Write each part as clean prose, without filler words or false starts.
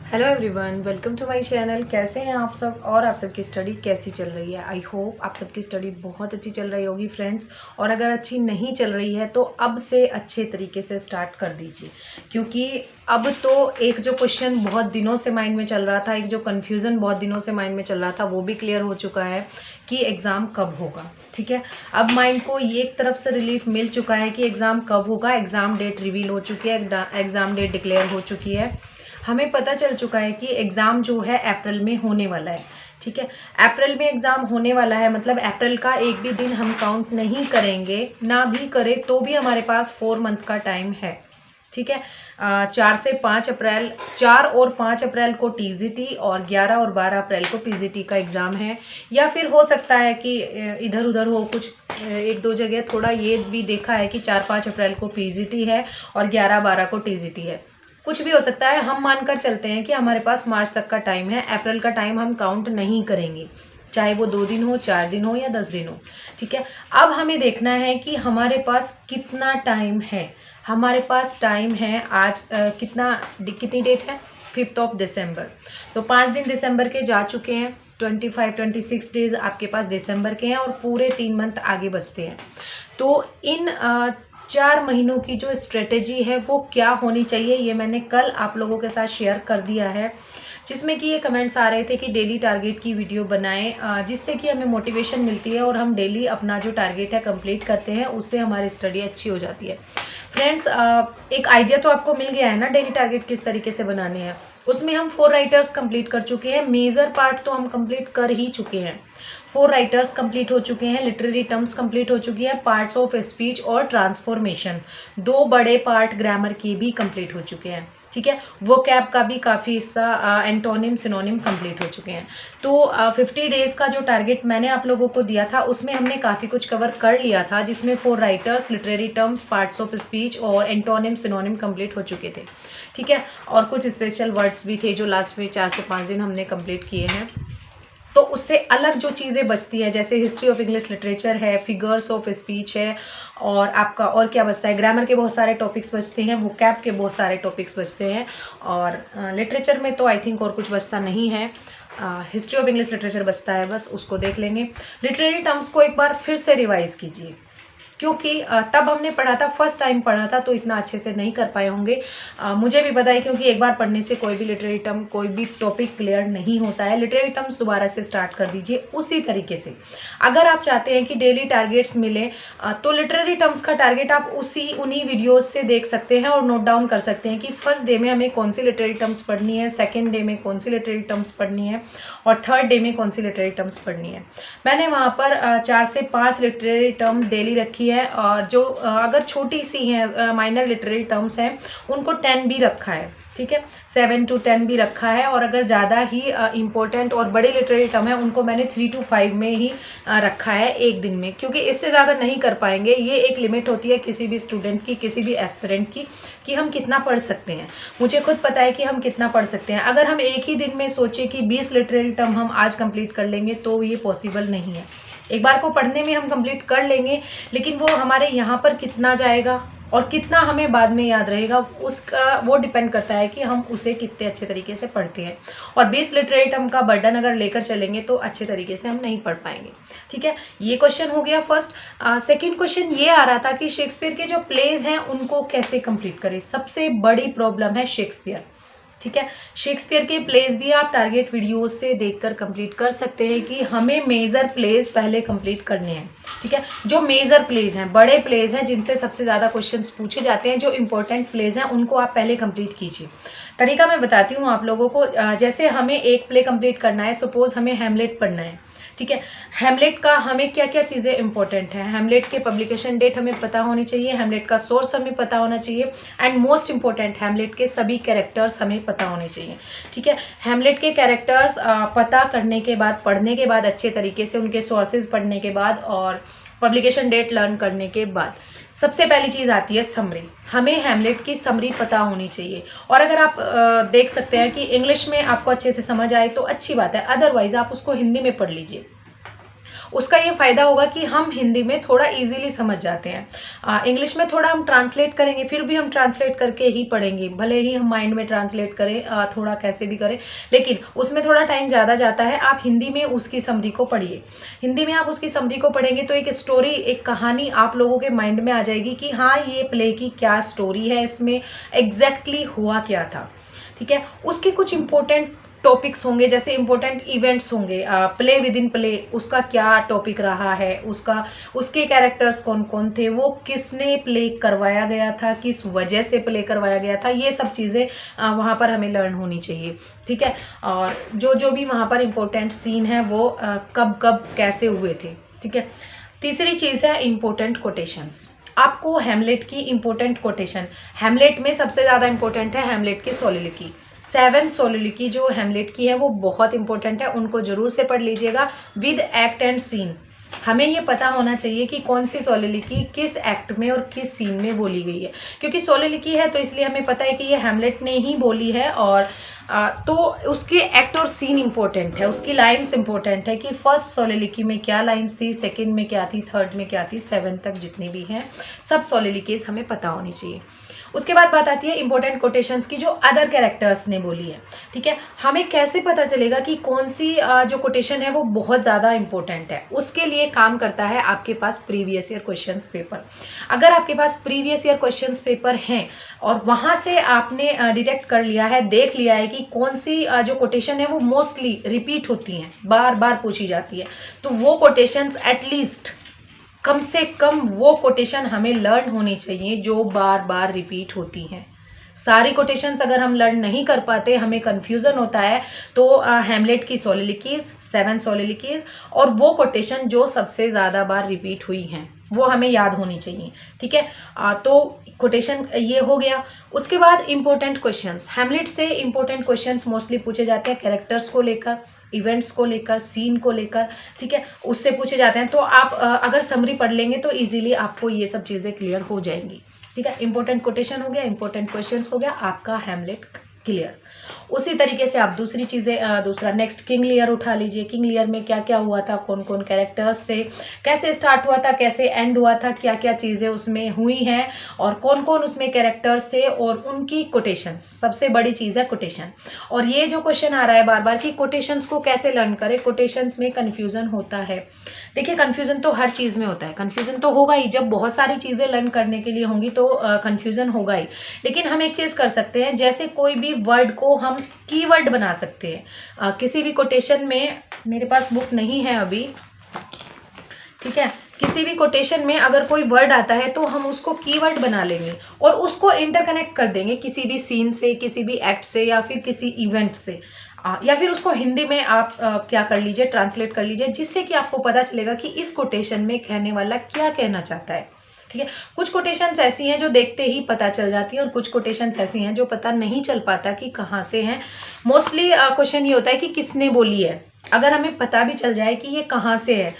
Hello everyone, welcome to my channel. कैसे हैं आप सब और आप सबकी स्टडी कैसी चल रही है। आई होप आप सबकी स्टडी बहुत अच्छी चल रही होगी फ्रेंड्स। और अगर अच्छी नहीं चल रही है तो अब से अच्छे तरीके से स्टार्ट कर दीजिए, क्योंकि अब तो एक जो क्वेश्चन बहुत दिनों से माइंड में चल रहा था, एक जो कन्फ्यूज़न बहुत दिनों से माइंड में चल रहा था, वो भी क्लियर हो चुका है कि एग्ज़ाम कब होगा। ठीक है, अब माइंड को ये एक तरफ से रिलीफ मिल चुका है कि एग्ज़ाम कब होगा। एग्ज़ाम डेट रिवील हो चुकी है, एग्ज़ाम डेट डिक्लेयर हो चुकी है। हमें पता चल चुका है कि एग्ज़ाम जो है अप्रैल में होने वाला है। ठीक है, अप्रैल में एग्ज़ाम होने वाला है, मतलब अप्रैल का एक भी दिन हम काउंट नहीं करेंगे, ना भी करें तो भी हमारे पास 4 मंथ का टाइम है। ठीक है, 4 से 5 अप्रैल, 4 और 5 अप्रैल को टीजीटी और 11 और 12 अप्रैल को पीजीटी का एग्ज़ाम है। या फिर हो सकता है कि इधर उधर हो, कुछ एक दो जगह थोड़ा ये भी देखा है कि 4-5 अप्रैल को पीजीटी है और 11-12 को टीजीटी है। कुछ भी हो सकता है, हम मानकर चलते हैं कि हमारे पास मार्च तक का टाइम है। अप्रैल का टाइम हम काउंट नहीं करेंगे, चाहे वो 2 दिन हो, 4 दिन हो या 10 दिन हो। ठीक है, अब हमें देखना है कि हमारे पास कितना टाइम है। हमारे पास टाइम है आज कितनी डेट है, 5 ऑफ दिसंबर। तो 5 दिन दिसंबर के जा चुके हैं। 25-26 डेज आपके पास दिसंबर के हैं और पूरे 3 मंथ आगे बचते हैं। तो इन 4 महीनों की जो स्ट्रेटेजी है वो क्या होनी चाहिए, ये मैंने कल आप लोगों के साथ शेयर कर दिया है, जिसमें कि ये कमेंट्स आ रहे थे कि डेली टारगेट की वीडियो बनाएं, जिससे कि हमें मोटिवेशन मिलती है और हम डेली अपना जो टारगेट है कंप्लीट करते हैं, उससे हमारी स्टडी अच्छी हो जाती है। फ्रेंड्स, एक आइडिया तो आपको मिल गया है ना डेली टारगेट किस तरीके से बनाने हैं। उसमें हम 4 राइटर्स कंप्लीट कर चुके हैं, मेजर पार्ट तो हम कंप्लीट कर ही चुके हैं। 4 राइटर्स कंप्लीट हो चुके हैं, लिटरेरी टर्म्स कंप्लीट हो चुकी है, पार्ट्स ऑफ स्पीच और ट्रांसफॉर्मेशन, 2 बड़े पार्ट ग्रामर के भी कंप्लीट हो चुके हैं। ठीक है, वोकैब का भी काफ़ी हिस्सा, एंटोनिम सिनोनिम कंप्लीट हो चुके हैं। तो 50 डेज़ का जो टारगेट मैंने आप लोगों को दिया था, उसमें हमने काफ़ी कुछ कवर कर लिया था, जिसमें 4 writers, literary terms, parts of speech और एंटोनिम सिनोनिम कंप्लीट हो चुके थे। ठीक है, और कुछ स्पेशल वर्ड्स भी थे जो लास्ट में 4 से 5 दिन हमने कंप्लीट किए हैं। तो उससे अलग जो चीज़ें बचती हैं, जैसे हिस्ट्री ऑफ इंग्लिश लिटरेचर है, फिगर्स ऑफ स्पीच है, और आपका और क्या बचता है, ग्रामर के बहुत सारे टॉपिक्स बचते हैं, वोकैब के बहुत सारे टॉपिक्स बचते हैं, और लिटरेचर में तो आई थिंक और कुछ बचता नहीं है। हिस्ट्री ऑफ इंग्लिश लिटरेचर बचता है, बस उसको देख लेंगे। लिटरेरी टर्म्स को एक बार फिर से रिवाइज़ कीजिए, क्योंकि तब हमने पढ़ा था, फर्स्ट टाइम पढ़ा था, तो इतना अच्छे से नहीं कर पाए होंगे। मुझे भी पता है, क्योंकि एक बार पढ़ने से कोई भी लिटरेरी टर्म, कोई भी टॉपिक क्लियर नहीं होता है। लिटरेरी टर्म्स दोबारा से स्टार्ट कर दीजिए उसी तरीके से। अगर आप चाहते हैं कि डेली टारगेट्स मिले, तो लिटरेरी टर्म्स का टारगेट आप उन्हीं वीडियोज़ से देख सकते हैं और नोट डाउन कर सकते हैं कि फर्स्ट डे में हमें कौन सी लिटरेरी टर्म्स पढ़नी है, सेकेंड डे में कौन सी लिटरेरी टर्म्स पढ़नी है और थर्ड डे में कौन सी लिटरेरी टर्म्स पढ़नी है। मैंने वहाँ पर 4 से 5 लिटरेरी टर्म डेली रखी है, और जो अगर छोटी सी हैं, माइनर लिटरेरी टर्म्स हैं, उनको 10 भी रखा है। ठीक है, 7 to 10 भी रखा है, और अगर ज़्यादा ही इम्पोर्टेंट और बड़े लिटरेरी टर्म है, उनको मैंने 3 to 5 में ही रखा है एक दिन में, क्योंकि इससे ज़्यादा नहीं कर पाएंगे। ये एक लिमिट होती है किसी भी स्टूडेंट की, किसी भी एस्पिरेंट की, कि हम कितना पढ़ सकते हैं। मुझे खुद पता है कि हम कितना पढ़ सकते हैं। अगर हम एक ही दिन में सोचें कि 20 लिटरेरी टर्म हम आज कंप्लीट कर लेंगे, तो ये पॉसिबल नहीं है। एक बार को पढ़ने में हम कंप्लीट कर लेंगे, लेकिन वो हमारे यहाँ पर कितना जाएगा और कितना हमें बाद में याद रहेगा, उसका वो डिपेंड करता है कि हम उसे कितने अच्छे तरीके से पढ़ते हैं। और 20 लिटरेरी टर्म का बर्डन अगर लेकर चलेंगे तो अच्छे तरीके से हम नहीं पढ़ पाएंगे। ठीक है, ये क्वेश्चन हो गया फर्स्ट। सेकंड क्वेश्चन ये आ रहा था कि शेक्सपियर के जो प्लेज हैं उनको कैसे कंप्लीट करें। सबसे बड़ी प्रॉब्लम है शेक्सपियर। ठीक है, शेक्सपियर के प्लेज भी आप टारगेट वीडियोस से देखकर कंप्लीट कर सकते हैं कि हमें मेजर प्लेज पहले कंप्लीट करने हैं। ठीक है, जो मेजर प्लेज हैं, बड़े प्लेज हैं, जिनसे सबसे ज़्यादा क्वेश्चंस पूछे जाते हैं, जो इंपॉर्टेंट प्लेज हैं, उनको आप पहले कंप्लीट कीजिए। तरीका मैं बताती हूँ आप लोगों को। जैसे हमें एक प्ले कंप्लीट करना है, सपोज हमें हैमलेट पढ़ना है। ठीक है, हैमलेट का हमें क्या क्या चीज़ें इंपॉर्टेंट हैं। हैमलेट के पब्लिकेशन डेट हमें पता होनी चाहिए, हैमलेट का सोर्स हमें पता होना चाहिए, एंड मोस्ट इंपॉर्टेंट हैमलेट के सभी कैरेक्टर्स हमें पता होने चाहिए। ठीक है, हैमलेट के कैरेक्टर्स पता करने के बाद, पढ़ने के बाद, अच्छे तरीके से उनके सोर्सेज पढ़ने के बाद और पब्लिकेशन डेट लर्न करने के बाद, सबसे पहली चीज़ आती है समरी। हमें हैमलेट की समरी पता होनी चाहिए। और अगर आप देख सकते हैं कि इंग्लिश में आपको अच्छे से समझ आए तो अच्छी बात है, अदरवाइज़ आप उसको हिंदी में पढ़ लीजिए। उसका ये फ़ायदा होगा कि हम हिंदी में थोड़ा इजीली समझ जाते हैं। इंग्लिश में थोड़ा हम ट्रांसलेट करेंगे, फिर भी हम ट्रांसलेट करके ही पढ़ेंगे, भले ही हम माइंड में ट्रांसलेट करें, थोड़ा कैसे भी करें, लेकिन उसमें थोड़ा टाइम ज़्यादा जाता है। आप हिंदी में उसकी समरी को पढ़िए। हिंदी में आप उसकी समरी को पढ़ेंगे तो एक स्टोरी, एक कहानी आप लोगों के माइंड में आ जाएगी कि हाँ, ये प्ले की क्या स्टोरी है, इसमें एग्जैक्टली हुआ क्या था। ठीक है, उसके कुछ इंपॉर्टेंट टॉपिक्स होंगे, जैसे इंपॉर्टेंट इवेंट्स होंगे, प्ले विद इन प्ले उसका क्या टॉपिक रहा है, उसके कैरेक्टर्स कौन कौन थे, वो किसने प्ले करवाया गया था, किस वजह से प्ले करवाया गया था, ये सब चीज़ें वहाँ पर हमें लर्न होनी चाहिए। ठीक है, और जो भी वहाँ पर इम्पोर्टेंट सीन है वो कब कब कैसे हुए थे। ठीक है, तीसरी चीज़ है इम्पोर्टेंट कोटेशंस। आपको हैमलेट की इम्पोर्टेंट कोटेशन, हैमलेट में सबसे ज़्यादा इम्पोर्टेंट है हैमलेट की सोलिलोक्वी। 7 सोलिलोक्वी जो हैमलेट की है वो बहुत इंपॉर्टेंट है, उनको जरूर से पढ़ लीजिएगा विद एक्ट एंड सीन। हमें ये पता होना चाहिए कि कौन सी सोलिलोक्वी किस एक्ट में और किस सीन में बोली गई है, क्योंकि सोलिलोक्वी है तो इसलिए हमें पता है कि ये हैमलेट ने ही बोली है, और तो उसके एक्ट और सीन इंपॉर्टेंट है, उसकी लाइंस इंपॉर्टेंट है कि फर्स्ट सोलिलोक्वी में क्या लाइंस थी, सेकंड में क्या थी, थर्ड में क्या थी, 7 तक जितनी भी हैं सब सोलिलोक्वीज हमें पता होनी चाहिए। उसके बाद बात आती है इंपॉर्टेंट कोटेशंस की जो अदर कैरेक्टर्स ने बोली है। ठीक है, हमें कैसे पता चलेगा कि कौन सी जो कोटेशन है वो बहुत ज़्यादा इंपॉर्टेंट है, उसके लिए काम करता है आपके पास प्रीवियस ईयर क्वेश्चंस पेपर। अगर आपके पास प्रीवियस ईयर क्वेश्चंस पेपर हैं और वहाँ से आपने डिटेक्ट कर लिया है, देख लिया है कि कौन सी जो कोटेशन है वो मोस्टली रिपीट होती हैं, बार बार पूछी जाती है, तो वो कोटेशंस एटलीस्ट कम से कम वो कोटेशन हमें लर्न होनी चाहिए जो बार बार रिपीट होती हैं। सारी कोटेशंस अगर हम लर्न नहीं कर पाते, हमें कन्फ्यूज़न होता है, तो हैमलेट की सोलिलोक्वीज, 7 सोलिलोक्वीज और वो कोटेशन जो सबसे ज़्यादा बार रिपीट हुई हैं वो हमें याद होनी चाहिए। ठीक है, तो कोटेशन ये हो गया। उसके बाद इम्पोर्टेंट क्वेश्चंस, हैमलेट से इम्पोर्टेंट क्वेश्चंस मोस्टली पूछे जाते हैं कैरेक्टर्स को लेकर, इवेंट्स को लेकर, सीन को लेकर। ठीक है, उससे पूछे जाते हैं, तो आप अगर समरी पढ़ लेंगे तो इजीली आपको ये सब चीज़ें क्लियर हो जाएंगी। ठीक है, इंपॉर्टेंट कोटेशन हो गया, इंपॉर्टेंट क्वेश्चंस हो गया, आपका हैमलेट क्लियर। उसी तरीके से आप दूसरी चीज़ें, दूसरा नेक्स्ट किंग लियर उठा लीजिए। किंग लियर में क्या क्या हुआ था, कौन कौन कैरेक्टर्स से, कैसे स्टार्ट हुआ था, कैसे एंड हुआ था, क्या क्या चीज़ें उसमें हुई हैं और कौन कौन उसमें कैरेक्टर्स थे और उनकी कोटेशंस। सबसे बड़ी चीज़ है कोटेशन। और ये जो क्वेश्चन आ रहा है बार बार कि कोटेशंस को कैसे लर्न करें, कोटेशंस में कन्फ्यूज़न होता है। देखिए, कन्फ्यूज़न तो हर चीज़ में होता है, कन्फ्यूज़न तो होगा ही, जब बहुत सारी चीज़ें लर्न करने के लिए होंगी तो कन्फ्यूज़न होगा ही। लेकिन हम एक चीज़ कर सकते हैं, जैसे कोई भी वर्ड को हम कीवर्ड बना सकते हैं। किसी भी कोटेशन में, मेरे पास बुक नहीं है अभी, ठीक है, किसी भी कोटेशन में अगर कोई वर्ड आता है तो हम उसको कीवर्ड बना लेंगे और उसको इंटरकनेक्ट कर देंगे किसी भी सीन से, किसी भी एक्ट से या फिर किसी इवेंट से, या फिर उसको हिंदी में आप क्या कर लीजिए, ट्रांसलेट कर लीजिए, जिससे कि आपको पता चलेगा कि इस कोटेशन में कहने वाला क्या कहना चाहता है। ठीक है, कुछ कोटेशंस ऐसी हैं जो देखते ही पता चल जाती हैं और कुछ कोटेशंस ऐसी हैं जो पता नहीं चल पाता कि कहाँ से हैं। मोस्टली क्वेश्चन ये होता है कि किसने बोली है। अगर हमें पता भी चल जाए कि ये कहाँ से है,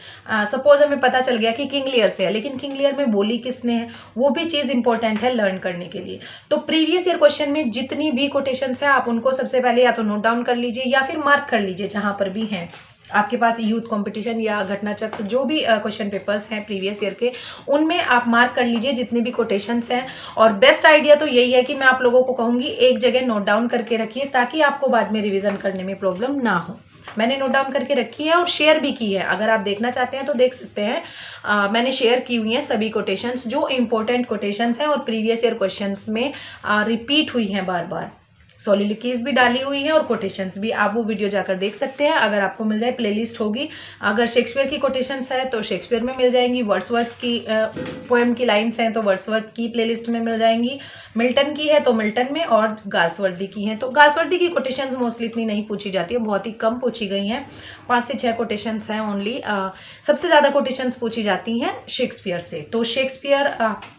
सपोज हमें पता चल गया कि किंग लियर से है, लेकिन किंग लियर में बोली किसने है, वो भी चीज़ इंपॉर्टेंट है लर्न करने के लिए। तो प्रीवियस ईयर क्वेश्चन में जितनी भी कोटेशंस है आप उनको सबसे पहले या तो नोट डाउन कर लीजिए या फिर मार्क कर लीजिए जहाँ पर भी हैं आपके पास। यूथ कंपटीशन या घटना चक्र जो भी क्वेश्चन पेपर्स हैं प्रीवियस ईयर के, उनमें आप मार्क कर लीजिए जितनी भी कोटेशंस हैं। और बेस्ट आइडिया तो यही है कि मैं आप लोगों को कहूँगी एक जगह नोट डाउन करके रखिए ताकि आपको बाद में रिवीजन करने में प्रॉब्लम ना हो। मैंने नोट डाउन करके रखी है और शेयर भी की है, अगर आप देखना चाहते हैं तो देख सकते हैं। मैंने शेयर की हुई हैं सभी कोटेशंस जो इंपॉर्टेंट कोटेशंस हैं और प्रीवियस ईयर क्वेश्चंस में रिपीट हुई हैं बार बार। सोलिलोक्वीज भी डाली हुई है और कोटेशंस भी, आप वो वीडियो जाकर देख सकते हैं। अगर आपको मिल जाए, प्लेलिस्ट होगी। अगर शेक्सपियर की कोटेशंस है तो शेक्सपियर में मिल जाएंगी, वर्ड्सवर्थ की पोएम की लाइन्स हैं तो वर्ड्सवर्थ की प्लेलिस्ट में मिल जाएंगी, मिल्टन की है तो मिल्टन में, और गाल्सवर्दी की हैं तो गाल्सवर्दी की कोटेशंस मोस्टली इतनी नहीं पूछी जाती है, बहुत ही कम पूछी गई हैं, 5 से 6 कोटेशंस हैं ओनली। सबसे ज़्यादा कोटेशंस पूछी जाती हैं शेक्सपियर से। तो शेक्सपियर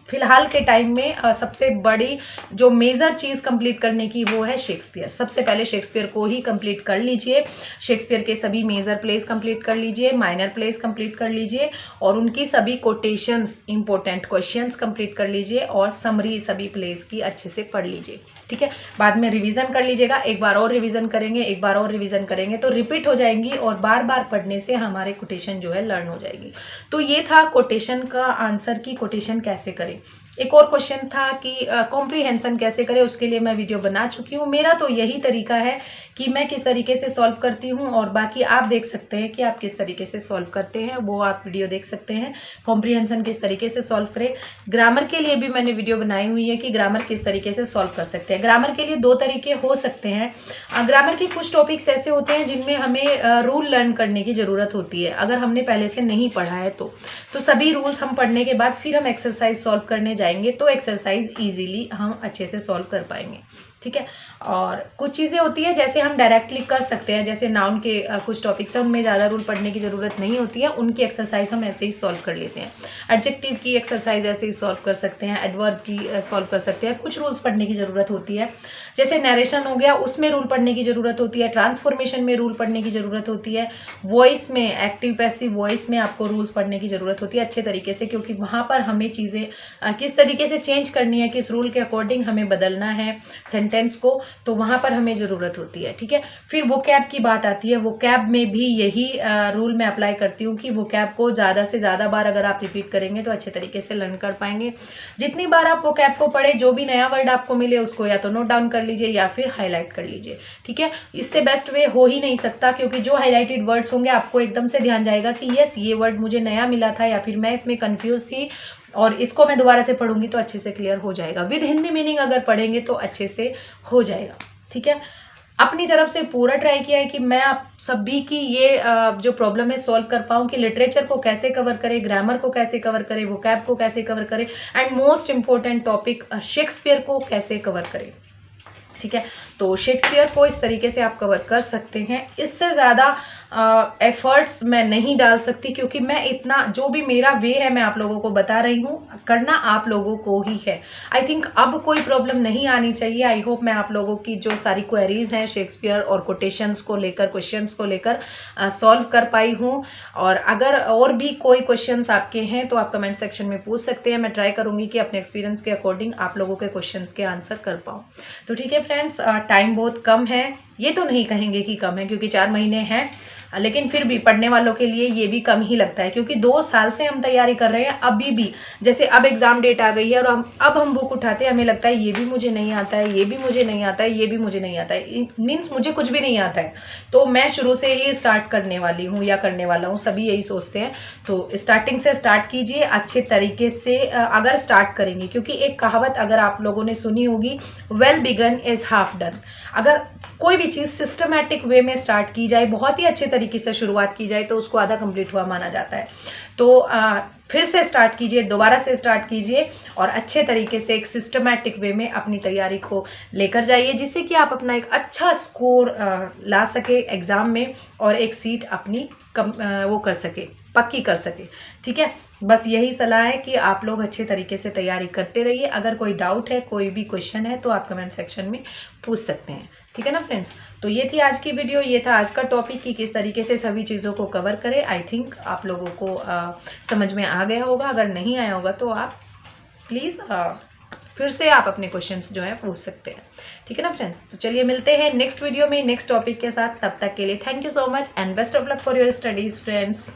फिलहाल के टाइम में सबसे बड़ी जो मेजर चीज़ कंप्लीट करने की वो है शेक्सपियर। सबसे पहले शेक्सपियर को ही कंप्लीट कर लीजिए, शेक्सपियर के सभी मेजर प्लेस कंप्लीट कर लीजिए, माइनर प्लेस कंप्लीट कर लीजिए और उनकी सभी कोटेशंस, इंपॉर्टेंट क्वेश्चंस कंप्लीट कर लीजिए और समरी सभी प्लेस की अच्छे से पढ़ लीजिए, ठीक है। बाद में रिवीजन कर लीजिएगा, एक बार और रिवीजन करेंगे, एक बार और रिवीजन करेंगे तो रिपीट हो जाएंगी और बार बार पढ़ने से हमारे कोटेशन जो है लर्न हो जाएगी। तो ये था कोटेशन का आंसर की कोटेशन कैसे करें। एक और क्वेश्चन था कि कॉम्प्रीहेंशन कैसे करें, उसके लिए मैं वीडियो बना चुकी हूँ। मेरा तो यही तरीका है कि मैं किस तरीके से सॉल्व करती हूँ और बाकी आप देख सकते हैं कि आप किस तरीके से सॉल्व करते हैं, वो आप वीडियो देख सकते हैं। कॉम्प्रीहेंशन किस तरीके से सॉल्व करें, ग्रामर के लिए भी मैंने वीडियो बनाई हुई है कि ग्रामर किस तरीके से सॉल्व कर सकते हैं। ग्रामर के लिए दो तरीके हो सकते हैं। ग्रामर के कुछ टॉपिक्स ऐसे होते हैं जिनमें हमें रूल लर्न करने की ज़रूरत होती है, अगर हमने पहले से नहीं पढ़ा है तो सभी रूल्स हम पढ़ने के बाद फिर हम एक्सरसाइज सॉल्व करने जाएंगे तो एक्सरसाइज इजीली हम अच्छे से सॉल्व कर पाएंगे, ठीक है। और कुछ चीज़ें होती है जैसे हम डायरेक्टली कर सकते हैं, जैसे नाउन के कुछ टॉपिक्स हैं उनमें ज़्यादा रूल पढ़ने की ज़रूरत नहीं होती है, उनकी एक्सरसाइज हम ऐसे ही सॉल्व कर लेते हैं। एडजेक्टिव की एक्सरसाइज ऐसे ही सॉल्व कर सकते हैं, एडवर्ब की सॉल्व कर सकते हैं। कुछ रूल्स पढ़ने की ज़रूरत होती है, जैसे नरेशन हो गया उसमें रूल पढ़ने की ज़रूरत होती है, ट्रांसफॉर्मेशन में रूल पढ़ने की ज़रूरत होती है, वॉइस में, एक्टिव पैसिव वॉइस में आपको रूल्स पढ़ने की ज़रूरत होती है अच्छे तरीके से, क्योंकि वहाँ पर हमें चीज़ें किस तरीके से चेंज करनी है, किस रूल के अकॉर्डिंग हमें बदलना है सेंटेंस को, तो वहाँ पर हमें ज़रूरत होती है, ठीक है। फिर वोकैब की बात आती है, वोकैब में भी यही रूल मैं अप्लाई करती हूँ कि वोकैब को ज़्यादा से ज़्यादा बार अगर आप रिपीट करेंगे तो अच्छे तरीके से लर्न कर पाएंगे। जितनी बार आप वोकैब को पढ़े, जो भी नया वर्ड आपको मिले उसको या तो नोट डाउन कर लीजिए या फिर हाईलाइट कर लीजिए, ठीक है। इससे बेस्ट वे हो ही नहीं सकता, क्योंकि जो हाईलाइटेड वर्ड्स होंगे आपको एकदम से ध्यान जाएगा कि यस ये वर्ड मुझे नया मिला था या फिर मैं इसमें कंफ्यूज थी और इसको मैं दोबारा से पढ़ूंगी तो अच्छे से क्लियर हो जाएगा। विद हिंदी मीनिंग अगर पढ़ेंगे तो अच्छे से हो जाएगा, ठीक है। अपनी तरफ से पूरा ट्राई किया है कि मैं आप सभी की ये जो प्रॉब्लम है सॉल्व कर पाऊँ कि लिटरेचर को कैसे कवर करें, ग्रामर को कैसे कवर करें, वोकैब को कैसे कवर करें and most important topic Shakespeare को कैसे कवर करें, ठीक है। तो शेक्सपियर को इस तरीके से आप कवर कर सकते हैं। इससे ज़्यादा एफर्ट्स मैं नहीं डाल सकती, क्योंकि मैं इतना जो भी मेरा वे है मैं आप लोगों को बता रही हूँ, करना आप लोगों को ही है। आई थिंक अब कोई प्रॉब्लम नहीं आनी चाहिए। आई होप मैं आप लोगों की जो सारी क्वेरीज हैं शेक्सपियर और कोटेशंस को लेकर, क्वेश्चंस को लेकर सॉल्व कर पाई हूँ। और अगर और भी कोई क्वेश्चंस आपके हैं तो आप कमेंट सेक्शन में पूछ सकते हैं। मैं ट्राई करूँगी कि अपने एक्सपीरियंस के अकॉर्डिंग आप लोगों के क्वेश्चंस के आंसर कर पाऊँ। तो ठीक है फ्रेंड्स, टाइम बहुत कम है, ये तो नहीं कहेंगे कि कम है क्योंकि 4 महीने हैं, लेकिन फिर भी पढ़ने वालों के लिए ये भी कम ही लगता है, क्योंकि 2 साल से हम तैयारी कर रहे हैं। अभी भी जैसे अब एग्ज़ाम डेट आ गई है और हम बुक उठाते हैं, हमें लगता है ये भी मुझे नहीं आता है, ये भी मुझे नहीं आता है, ये भी मुझे नहीं आता है, मीन्स मुझे कुछ भी नहीं आता है। तो मैं शुरू से ही स्टार्ट करने वाली हूँ या करने वाला हूँ, सभी यही सोचते हैं। तो स्टार्टिंग से स्टार्ट कीजिए अच्छे तरीके से अगर स्टार्ट करेंगे, क्योंकि एक कहावत अगर आप लोगों ने सुनी होगी, well begin is half done. अगर कोई भी चीज़ सिस्टमैटिक वे में स्टार्ट की जाए, बहुत ही अच्छे तरीके से शुरुआत की जाए, तो उसको आधा कंप्लीट हुआ माना जाता है। तो फिर से स्टार्ट कीजिए, दोबारा से स्टार्ट कीजिए और अच्छे तरीके से एक सिस्टमैटिक वे में अपनी तैयारी को लेकर जाइए, जिससे कि आप अपना एक अच्छा स्कोर ला सके एग्ज़ाम में और एक सीट अपनी वो कर सके, पक्की कर सके, ठीक है। बस यही सलाह है कि आप लोग अच्छे तरीके से तैयारी करते रहिए। अगर कोई डाउट है, कोई भी क्वेश्चन है तो आप कमेंट सेक्शन में पूछ सकते हैं, ठीक है ना फ्रेंड्स। तो ये थी आज की वीडियो, ये था आज का टॉपिक कि किस तरीके से सभी चीज़ों को कवर करें। आई थिंक आप लोगों को समझ में आ गया होगा, अगर नहीं आया होगा तो आप प्लीज़ फिर से आप अपने क्वेश्चंस जो है पूछ सकते हैं, ठीक है ना फ्रेंड्स। तो चलिए मिलते हैं नेक्स्ट वीडियो में नेक्स्ट टॉपिक के साथ, तब तक के लिए thank you so much and best of luck for your studies friends.